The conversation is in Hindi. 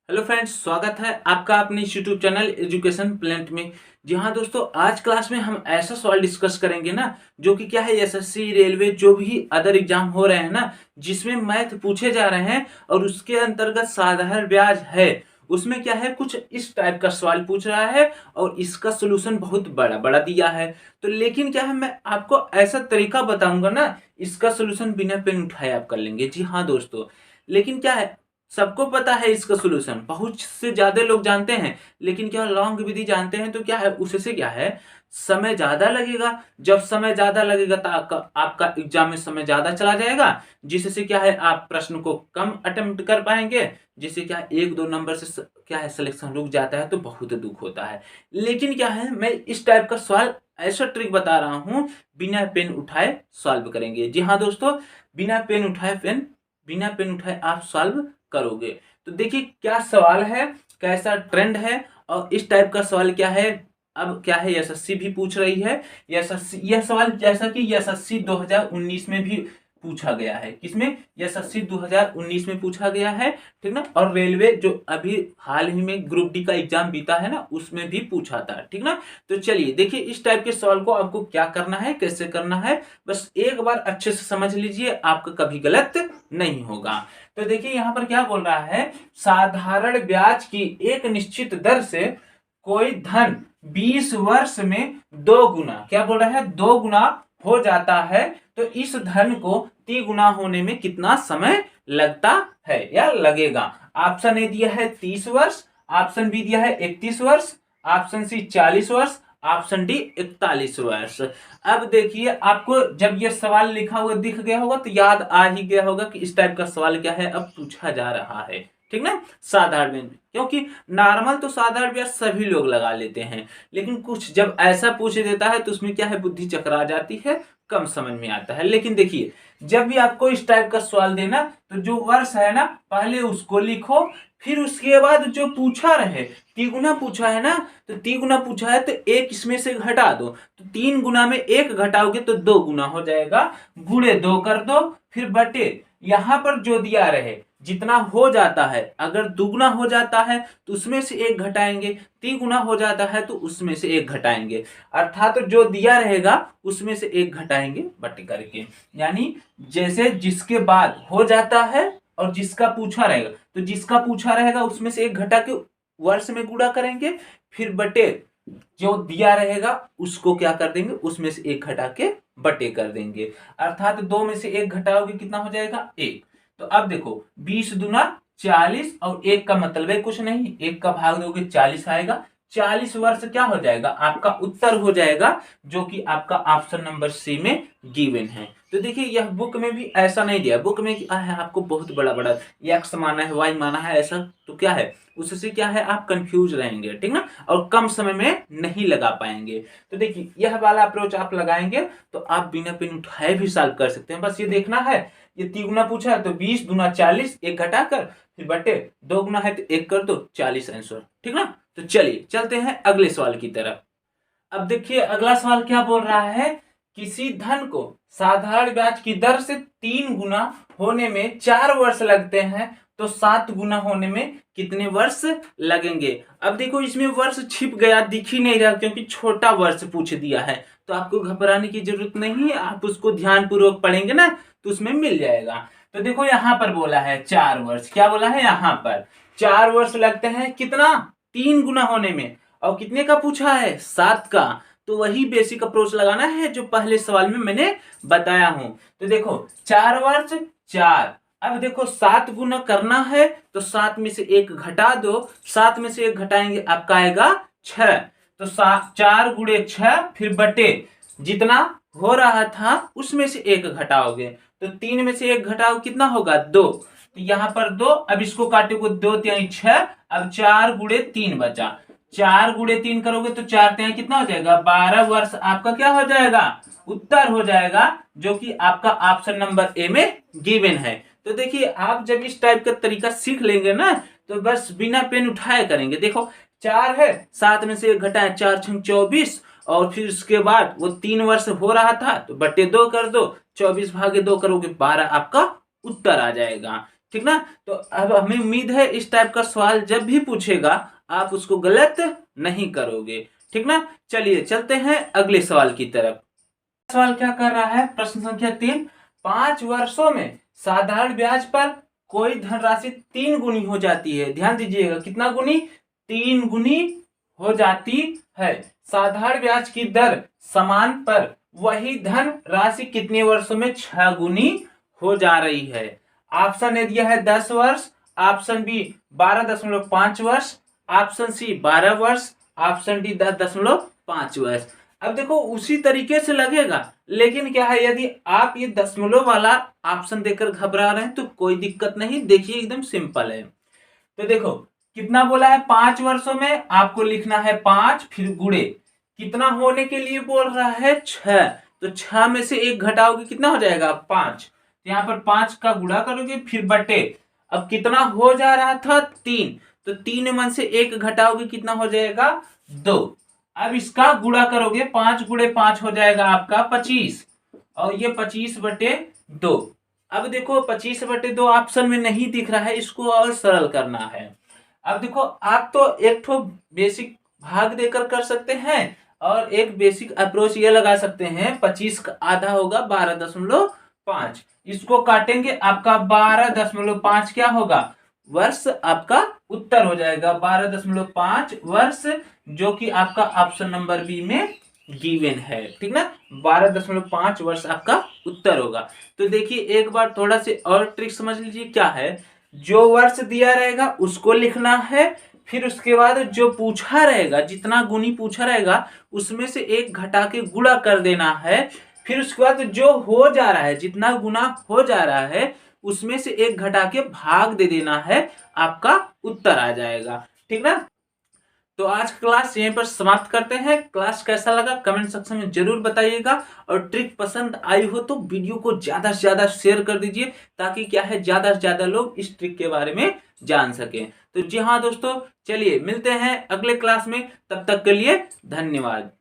हेलो फ्रेंड्स, स्वागत है आपका अपने यूट्यूब चैनल एजुकेशन प्लेनेट में। जी हाँ दोस्तों, आज क्लास में हम ऐसा सवाल डिस्कस करेंगे ना, जो कि क्या है, एसएससी रेलवे जो भी अदर एग्जाम हो रहे हैं ना, जिसमें मैथ पूछे जा रहे हैं और उसके अंतर्गत साधारण ब्याज है, उसमें क्या है, कुछ इस टाइप का सवाल पूछ रहा है और इसका सोल्यूशन बहुत बड़ा बड़ा दिया है। तो लेकिन क्या है, मैं आपको ऐसा तरीका बताऊंगा ना, इसका सोल्यूशन बिना पेन उठाए आप कर लेंगे। जी हाँ दोस्तों, लेकिन क्या है, सबको पता है इसका सोल्यूशन, बहुत से ज्यादा लोग जानते हैं, लेकिन क्या लॉन्ग विधि जानते हैं तो क्या है, उससे क्या है, समय ज्यादा लगेगा। जब समय ज्यादा लगेगा तो आपका एग्जाम में समय ज्यादा चला जाएगा, जिससे क्या है, आप प्रश्न को कम अटेम्प्ट कर पाएंगे, जिससे क्या है, एक दो नंबर से क्या है, सिलेक्शन रुक जाता है तो बहुत दुख होता है। लेकिन क्या है, मैं इस टाइप का सवाल ऐसा ट्रिक बता रहा हूं, बिना पेन उठाए सॉल्व करेंगे। जी हाँ दोस्तों, बिना पेन उठाए आप सॉल्व करोगे। तो देखिए क्या सवाल है, कैसा ट्रेंड है, और इस टाइप का सवाल क्या है। अब क्या है, एसएससी भी पूछ रही है। एसएससी यह सवाल जैसा कि एसएससी 2019 में भी पूछा गया है। किसमें? एसएससी 2019 में पूछा गया है, ठीक ना। और रेलवे जो अभी हाल ही में ग्रुप डी का एग्जाम बीता है ना, उसमें भी पूछा था, ठीक ना। तो चलिए देखिए, इस टाइप के सवाल को आपको क्या करना है, कैसे करना है, बस एक बार अच्छे से समझ लीजिए, आपका कभी गलत नहीं होगा। तो देखिए यहां पर क्या बोल रहा है, साधारण ब्याज की एक निश्चित दर से कोई धन 20 वर्ष में दो गुना, क्या बोल रहा है, दो गुना हो जाता है, तो इस धन को तिगुना होने में कितना समय लगता है या लगेगा। ऑप्शन ए दिया है 30 वर्ष, ऑप्शन बी दिया है 31 वर्ष, ऑप्शन सी 40 वर्ष, ऑप्शन डी 41 वर्ष। अब देखिए, आपको जब ये सवाल लिखा हुआ दिख गया होगा तो याद आ ही गया होगा कि इस टाइप का सवाल क्या है, अब पूछा जा रहा है, ठीक ना। साधारण ब्याज, क्योंकि नॉर्मल तो साधारण ब्याज सभी लोग लगा लेते हैं, लेकिन कुछ जब ऐसा पूछ देता है तो उसमें क्या है, बुद्धि चकरा जाती है, कम समझ में आता है। लेकिन देखिए, जब भी आपको इस टाइप का सवाल देना, तो जो वर्ष है ना, पहले उसको लिखो, फिर उसके बाद जो पूछा रहे, तिगुना पूछा है ना, तो तिगुना पूछा है तो एक इसमें से घटा दो, तो 3 गुना में एक घटाओगे तो 2 गुना हो जाएगा, गुणे 2 कर दो, फिर बटे यहां पर जो दिया रहे, जितना हो जाता है, अगर दुगुना हो जाता है तो उसमें से एक घटाएंगे, तिगुना हो जाता है तो उसमें से एक घटाएंगे, अर्थात तो जो दिया रहेगा उसमें से एक घटाएंगे बटे करके। यानी जैसे जिसके बाद हो जाता है और जिसका पूछा रहेगा, तो जिसका पूछा रहेगा उसमें से एक घटा के वर्ष में गुणा करेंगे, फिर बटे जो दिया रहेगा उसको क्या कर देंगे, उसमें से एक घटा के बटे कर देंगे, अर्थात दो में से एक घटाओगे कितना हो जाएगा, एक। तो अब देखो, 20 दुना 40 और एक का मतलब है कुछ नहीं, एक का भाग दोगे 40 आएगा, 40 वर्ष क्या हो जाएगा, आपका उत्तर हो जाएगा, जो कि आपका ऑप्शन नंबर सी में गिवन है। तो देखिए, यह बुक में भी ऐसा नहीं दिया, बुक में क्या है, आपको बहुत बड़ा बड़ा एक्स माना है, वाई माना है, ऐसा तो क्या है, उससे क्या है, आप कंफ्यूज रहेंगे, ठीक ना, और कम समय में नहीं लगा पाएंगे। तो देखिए, यह वाला अप्रोच आप लगाएंगे तो आप बिना पेन उठाए भी सॉल्व कर सकते हैं। बस ये देखना है, ये तिगुना पूछा है तो 20 दुना 40, एक घटाकर फिर बटे, दो गुना है तो एक कर दो, 40 आंसर, ठीक ना। तो चलिए चलते हैं अगले सवाल की तरफ। अब देखिए अगला सवाल क्या बोल रहा है, किसी धन को साधारण ब्याज की दर से 3 गुना होने में 4 वर्ष लगते हैं, तो 7 गुना होने में कितने वर्ष लगेंगे। अब देखो, इसमें वर्ष छिप गया, दिख ही नहीं रहा, क्योंकि छोटा वर्ष पूछ दिया है, तो आपको घबराने की जरूरत नहीं है, आप उसको ध्यान पूर्वक पढ़ेंगे ना तो उसमें मिल जाएगा। तो देखो यहां पर बोला है 4 वर्ष, क्या बोला है, यहां पर 4 वर्ष लगते हैं, कितना, 3 गुना होने में, और कितने का पूछा है, 7 का। तो वही बेसिक अप्रोच लगाना है जो पहले सवाल में मैंने बताया हूं। तो देखो 4 वर्ष 4, अब देखो 7 गुना करना है तो 7 में से एक घटा दो, 7 में से एक घटाएंगे आपका आएगा 6, तो 4 गुणे 6 फिर बटे जितना हो रहा था उसमें से एक घटाओगे, तो 3 में से एक घटाओ कितना होगा, 2, तो यहां पर 2, अब इसको काटोगे 2 तिहाई 6, अब 4 गुणे 3 बचा, 4 गुणे 3 करोगे तो 4 तिहाई कितना हो जाएगा, 12 वर्ष आपका क्या हो जाएगा, उत्तर हो जाएगा, जो कि आपका ऑप्शन नंबर ए में गिवन है। तो देखिए, आप जब इस टाइप का तरीका सीख लेंगे ना, तो बस बिना पेन उठाए करेंगे। देखो 4 है, 7 में से एक घटाए, 4 छंग 24, और फिर उसके बाद वो 3 वर्ष हो रहा था तो बटे 2 कर दो, 24 भागे 2 करोगे 12, आपका उत्तर आ जाएगा। ठीक ना। तो अब हमें उम्मीद है इस टाइप का सवाल जब भी पूछेगा आप उसको गलत नहीं करोगे, ठीक ना। चलिए चलते हैं अगले सवाल की तरफ। सवाल क्या कर रहा है, प्रश्न संख्या 3, 5 वर्षों में साधारण ब्याज पर कोई धनराशि 3 गुनी हो जाती है। ध्यान दीजिएगा, कितना गुनी, 3 गुनी हो जाती है। साधारण ब्याज की दर समान पर वही धन राशि कितने वर्षों में 6 गुनी हो जा रही है। ऑप्शन ए दिया है 10 वर्ष, ऑप्शन बी 12.5 वर्ष, ऑप्शन सी 12 वर्ष, ऑप्शन डी 10.5 वर्ष। अब देखो उसी तरीके से लगेगा, लेकिन क्या है, यदि आप ये दशमलव वाला ऑप्शन देकर घबरा रहे हैं तो कोई दिक्कत नहीं, देखिए एकदम सिंपल है। तो देखो कितना बोला है, 5 वर्षों में आपको लिखना है 5, फिर गुणे कितना होने के लिए बोल रहा है 6, तो 6 में से 1 घटाओगे कितना हो जाएगा 5, तो यहाँ पर 5 का गुणा करोगे फिर बटे, अब कितना हो जा रहा था 3, तो 3 में से 1 घटाओगे कितना हो जाएगा 2, अब इसका गुणा करोगे 5 गुणे 5 हो जाएगा आपका 25, और ये 25/2। अब देखो 25/2 ऑप्शन में नहीं दिख रहा है, इसको और सरल करना है। अब देखो आप तो एक ठो बेसिक भाग देकर कर सकते हैं और एक बेसिक अप्रोच ये लगा सकते हैं, 25 का आधा होगा 12.5, इसको काटेंगे आपका 12.5 क्या होगा वर्ष, आपका उत्तर हो जाएगा 12.5 वर्ष, जो कि आपका ऑप्शन नंबर बी में गिवन है, ठीक ना। 12.5 वर्ष आपका उत्तर होगा। तो देखिए एक बार थोड़ा से और ट्रिक समझ लीजिए, क्या है, जो वर्ष दिया रहेगा उसको लिखना है, फिर उसके बाद जो पूछा रहेगा, जितना गुनी पूछा रहेगा उसमें से 1 घटा के गुणा कर देना है, फिर उसके बाद जो हो जा रहा है, जितना गुना हो जा रहा है उसमें से 1 घटा के भाग दे देना है, आपका उत्तर आ जाएगा, ठीक ना। तो आज क्लास यहीं पर समाप्त करते हैं। क्लास कैसा लगा कमेंट सेक्शन में जरूर बताइएगा, और ट्रिक पसंद आई हो तो वीडियो को ज्यादा से ज्यादा शेयर कर दीजिए, ताकि क्या है ज्यादा से ज्यादा लोग इस ट्रिक के बारे में जान सकें। तो जी हाँ दोस्तों, चलिए मिलते हैं अगले क्लास में, तब तक के लिए धन्यवाद।